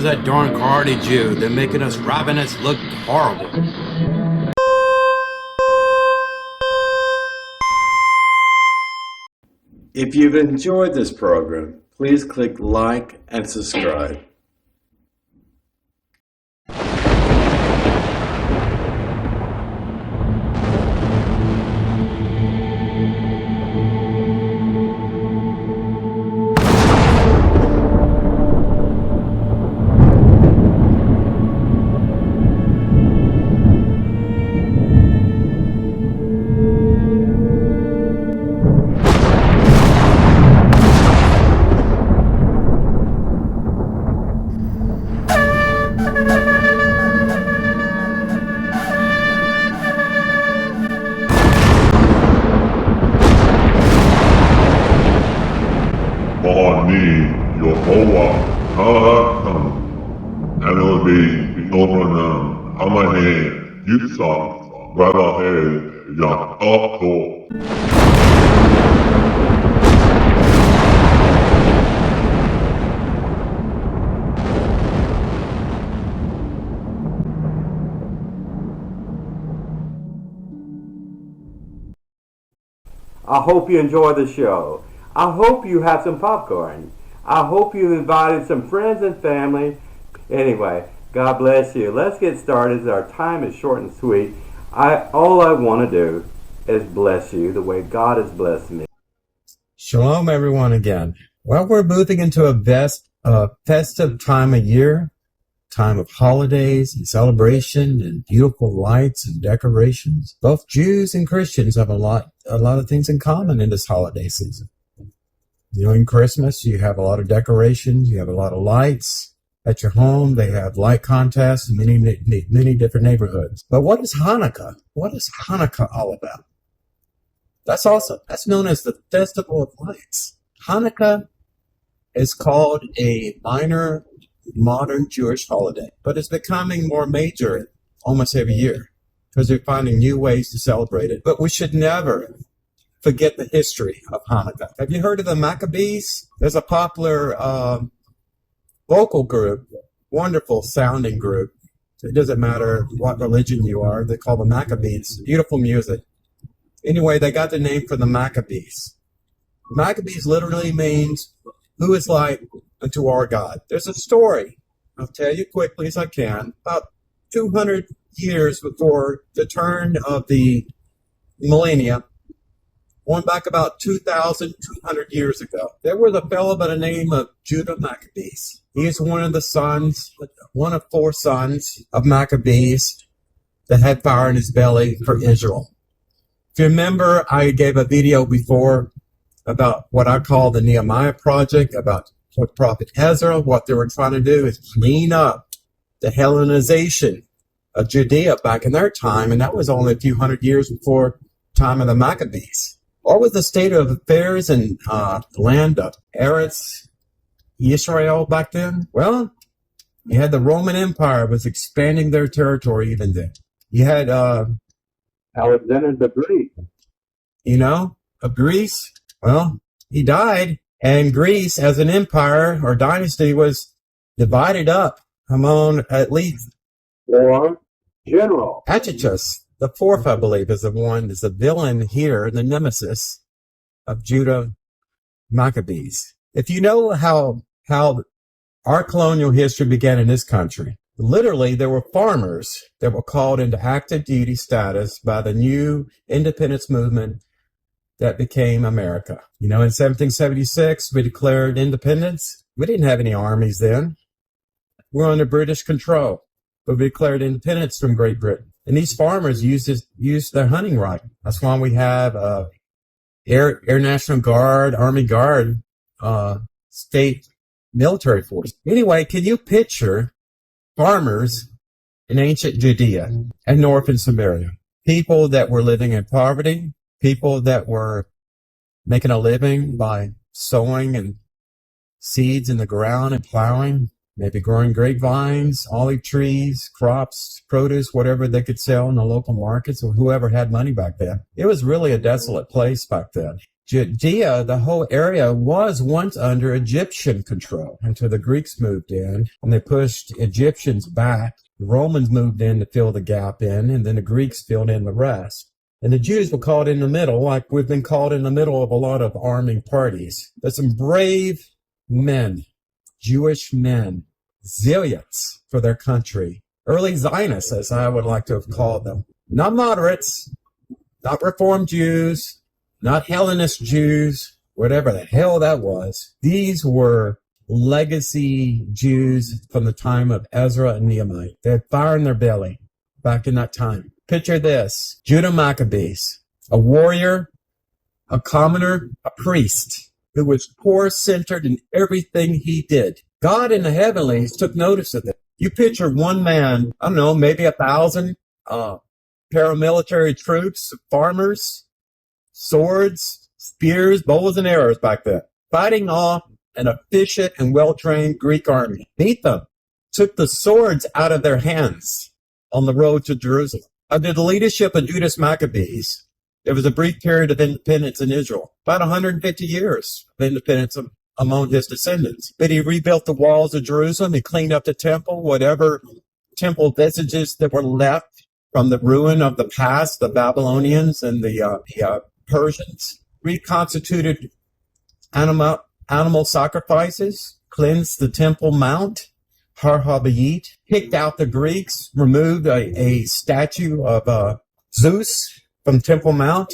as that darn Cardi Jew. They're making us ravenous look horrible. If you've enjoyed this program, please click like and subscribe. I hope you enjoy the show. I hope you have some popcorn. I hope you've invited some friends and family. Anyway, God bless you. Let's get started. Our time is short and sweet. All I want to do is bless you the way God has blessed me. Shalom, everyone, again. Well, we're moving into a festive time of year, time of holidays and celebration and beautiful lights and decorations. Both Jews and Christians have a lot of things in common in this holiday season. You know, in Christmas, you have a lot of decorations, you have a lot of lights. At your home, they have light contests in many different neighborhoods. But what is Hanukkah? What is Hanukkah all about? That's known as the Festival of Lights. Hanukkah is called a minor modern Jewish holiday, but it's becoming more major almost every year because they're finding new ways to celebrate it. But we should never forget the history of Hanukkah. Have you heard of the Maccabees? There's a popular vocal group, wonderful sounding group. It doesn't matter what religion you are. They call the Maccabees. Beautiful music. Anyway, they got the name from the Maccabees. Maccabees literally means who is like unto our God. There's a story, I'll tell you quickly as I can, about 200 years before the turn of the millennia, going back about 2,200 years ago. There was a fellow by the name of Judah Maccabees. He is one of 4 sons of Maccabees that had fire in his belly for Israel. If you remember, I gave a video before about what I call the Nehemiah Project, about what Prophet Ezra, what they were trying to do is clean up the Hellenization of Judea back in their time, and that was only a few hundred years before the time of the Maccabees. What was the state of affairs in the land of Eretz Israel back then? Well, you had the Roman Empire was expanding their territory even then. You had Alexander the Greek. Of Greece. Well, he died, and Greece as an empire or dynasty was divided up among at least 4 generals. Antiochus IV, I believe, is the villain here, the nemesis of Judah Maccabees. If you know how our colonial history began in this country, literally there were farmers that were called into active duty status by the new independence movement that became America. In 1776, we declared independence. We didn't have any armies then. We were under British control, but we declared independence from Great Britain. And these farmers used their hunting right. That's why we have Air National Guard, Army Guard, state military force. Anyway, can you picture farmers in ancient Judea and northern Samaria? People that were living in poverty, people that were making a living by sowing and seeds in the ground and plowing, maybe growing grapevines, olive trees, crops, produce, whatever they could sell in the local markets or whoever had money back then. It was really a desolate place back then. Judea, the whole area, was once under Egyptian control until the Greeks moved in and they pushed Egyptians back. The Romans moved in to fill the gap in, and then the Greeks filled in the rest. And the Jews were caught in the middle, like we've been caught in the middle of a lot of arming parties. There's some brave men, Jewish men, zealots for their country. Early Zionists, as I would like to have called them. Not moderates, not Reformed Jews, not Hellenist Jews, whatever the hell that was. These were legacy Jews from the time of Ezra and Nehemiah. They had fire in their belly back in that time. Picture this. Judah Maccabees, a warrior, a commoner, a priest who was poor-centered in everything he did. God in the heavenlies took notice of it. You picture one man, I don't know, maybe 1,000 paramilitary troops, farmers, swords, spears, bows, and arrows back then, fighting off an efficient and well-trained Greek army. Beat them, took the swords out of their hands on the road to Jerusalem. Under the leadership of Judas Maccabees, there was a brief period of independence in Israel, about 150 years of independence among his descendants. But he rebuilt the walls of Jerusalem, he cleaned up the temple, whatever temple vestiges that were left from the ruin of the past, the Babylonians and the Persians, reconstituted animal sacrifices, cleansed the Temple Mount, Har HaBayit, kicked out the Greeks, removed a statue of Zeus from Temple Mount.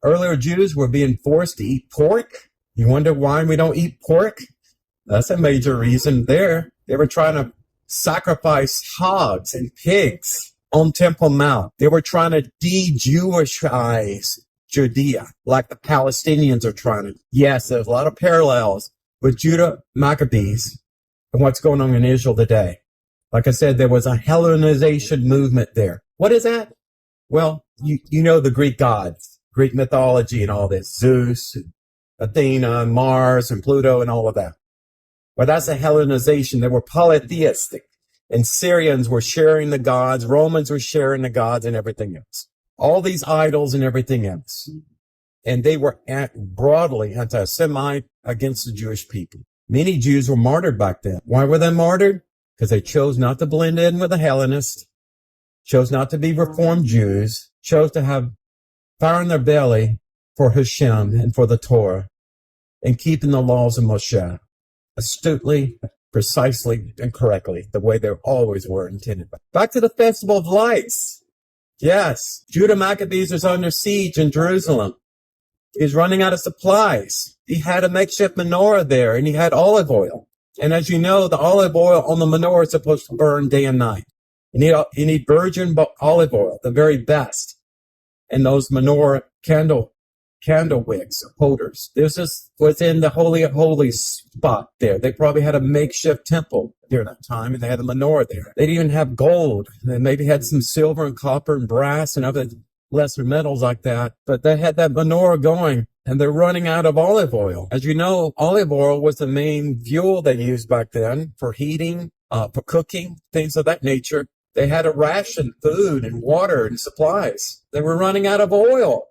Earlier Jews were being forced to eat pork. You wonder why we don't eat pork? That's a major reason there. They were trying to sacrifice hogs and pigs on Temple Mount. They were trying to de-Jewishize Judea, like the Palestinians are trying to. Yes, there's a lot of parallels with Judah Maccabees and what's going on in Israel today. Like I said, there was a Hellenization movement there. What is that? Well, you know the Greek gods, Greek mythology and all this, Zeus, and Athena, and Mars, and Pluto, and all of that. Well, that's a Hellenization. They were polytheistic, and Syrians were sharing the gods, Romans were sharing the gods, and everything else. All these idols and everything else. And they were broadly anti-Semite against the Jewish people. Many Jews were martyred back then. Why were they martyred? Because they chose not to blend in with the Hellenists, chose not to be Reformed Jews, chose to have fire in their belly for Hashem and for the Torah, and keeping the laws of Moshe astutely, precisely, and correctly, the way they always were intended. Back to the Festival of Lights. Yes, Judah Maccabees was under siege in Jerusalem. He was running out of supplies. He had a makeshift menorah there, and he had olive oil. And as you know, the olive oil on the menorah is supposed to burn day and night. You need virgin olive oil, the very best. And those menorah candle wicks, holders. This is within the Holy of Holies spot there. They probably had a makeshift temple during that time, and they had a menorah there. They didn't even have gold. They maybe had some silver and copper and brass and other lesser metals like that. But they had that menorah going, and they're running out of olive oil. As you know, olive oil was the main fuel they used back then for heating, for cooking, things of that nature. They had to ration food and water and supplies. They were running out of oil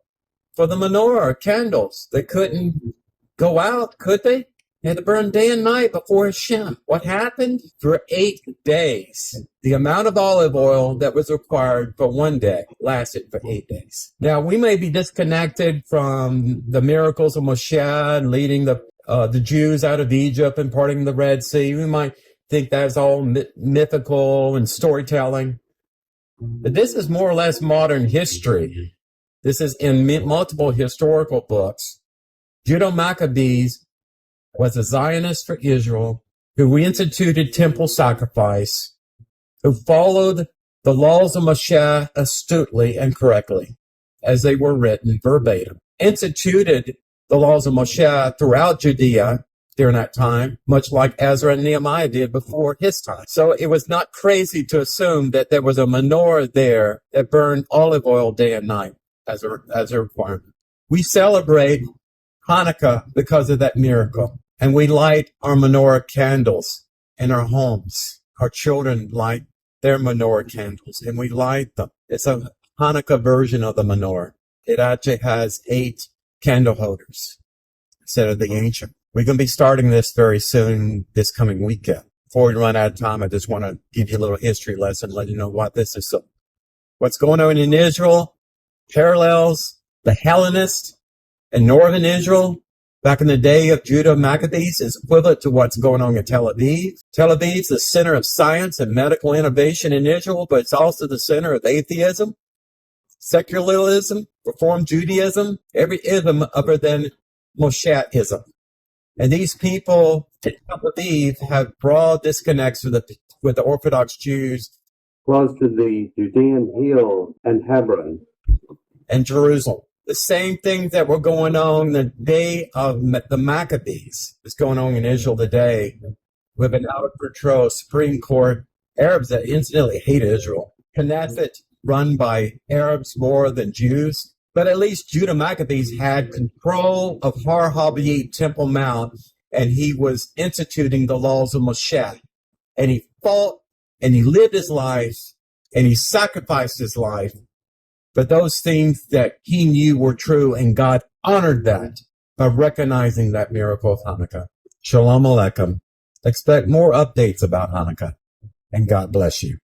for the menorah, candles. They couldn't go out, could they? They had to burn day and night before Hashem. What happened? For 8 days, the amount of olive oil that was required for one day lasted for 8 days. Now, we may be disconnected from the miracles of Moshe and leading the Jews out of Egypt and parting the Red Sea. We might think that's all mythical and storytelling. But this is more or less modern history. This is in multiple historical books. Judah Maccabees was a Zionist for Israel who reinstituted temple sacrifice, who followed the laws of Moshe astutely and correctly, as they were written verbatim, instituted the laws of Moshe throughout Judea during that time, much like Ezra and Nehemiah did before his time. So it was not crazy to assume that there was a menorah there that burned olive oil day and night as a requirement. We celebrate Hanukkah because of that miracle, and we light our menorah candles in our homes. Our children light their menorah candles, and we light them. It's a Hanukkah version of the menorah. It actually has 8 candle holders. instead of the ancient. We're going to be starting this very soon, this coming weekend. Before we run out of time, I just want to give you a little history lesson, let you know what this is. So, what's going on in Israel parallels the Hellenists in northern Israel back in the day of Judah Maccabees is equivalent to what's going on in Tel Aviv. Tel Aviv is the center of science and medical innovation in Israel, but it's also the center of atheism, secularism, Reform Judaism, every ism other than Mosheism. And these people in Tel Aviv have broad disconnects with the Orthodox Jews. Close to the Judean Hill and Hebron. And Jerusalem. The same things that were going on the day of the Maccabees is going on in Israel today with an out of control Supreme Court, Arabs that incidentally hate Israel, Knesset run by Arabs more than Jews. But at least Judah Maccabees had control of Har Habayit Temple Mount, and he was instituting the laws of Moshe. And he fought, and he lived his life, and he sacrificed his life. But those things that he knew were true, and God honored that by recognizing that miracle of Hanukkah. Shalom Aleichem. Expect more updates about Hanukkah, and God bless you.